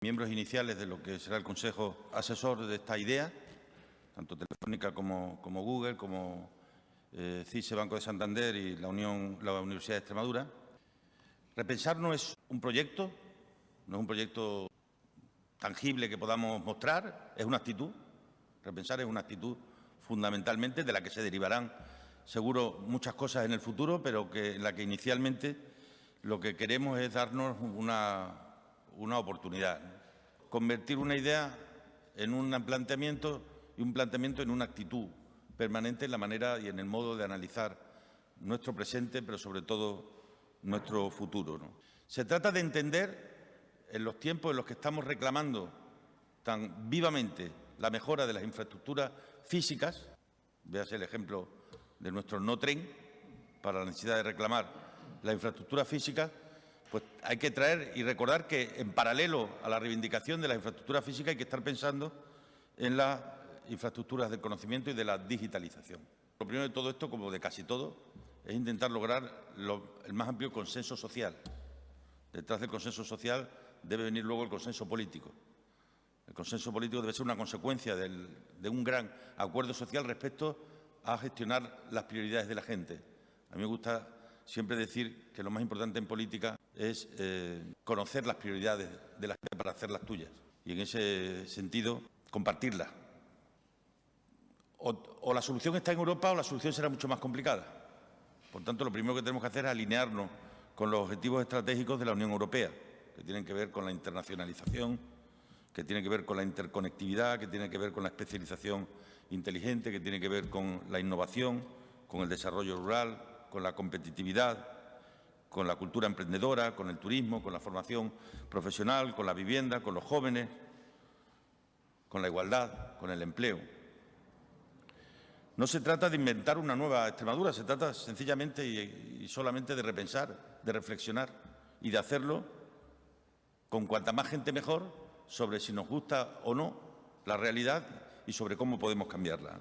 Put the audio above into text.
miembros iniciales de lo que será el Consejo Asesor de esta idea, tanto Telefónica como Google, como CISE, Banco de Santander y la Universidad de Extremadura. Repensar no es un proyecto, no es un proyecto tangible que podamos mostrar, es una actitud. Repensar es una actitud fundamentalmente de la que se derivarán seguro muchas cosas en el futuro, pero en la que inicialmente lo que queremos es darnos una oportunidad, ¿no? Convertir una idea en un planteamiento y un planteamiento en una actitud permanente en la manera y en el modo de analizar nuestro presente, pero sobre todo nuestro futuro, ¿no? Se trata de entender, en los tiempos en los que estamos reclamando tan vivamente la mejora de las infraestructuras físicas, véase el ejemplo de nuestro no tren, para la necesidad de reclamar la infraestructura física, pues hay que traer y recordar que en paralelo a la reivindicación de la infraestructura física hay que estar pensando en las infraestructuras del conocimiento y de la digitalización. Lo primero de todo esto, como de casi todo, es intentar lograr el más amplio consenso social. Detrás del consenso social debe venir luego el consenso político. El consenso político debe ser una consecuencia de un gran acuerdo social respecto a gestionar las prioridades de la gente. A mí me gusta siempre decir que lo más importante en política es conocer las prioridades de la gente para hacer las tuyas y, en ese sentido, compartirlas. O la solución está en Europa o la solución será mucho más complicada. Por tanto, lo primero que tenemos que hacer es alinearnos con los objetivos estratégicos de la Unión Europea, que tienen que ver con la internacionalización, que tiene que ver con la interconectividad, que tiene que ver con la especialización inteligente, que tiene que ver con la innovación, con el desarrollo rural, con la competitividad, con la cultura emprendedora, con el turismo, con la formación profesional, con la vivienda, con los jóvenes, con la igualdad, con el empleo. No se trata de inventar una nueva Extremadura, se trata sencillamente y solamente de repensar, de reflexionar y de hacerlo con cuanta más gente mejor, sobre si nos gusta o no la realidad y sobre cómo podemos cambiarla.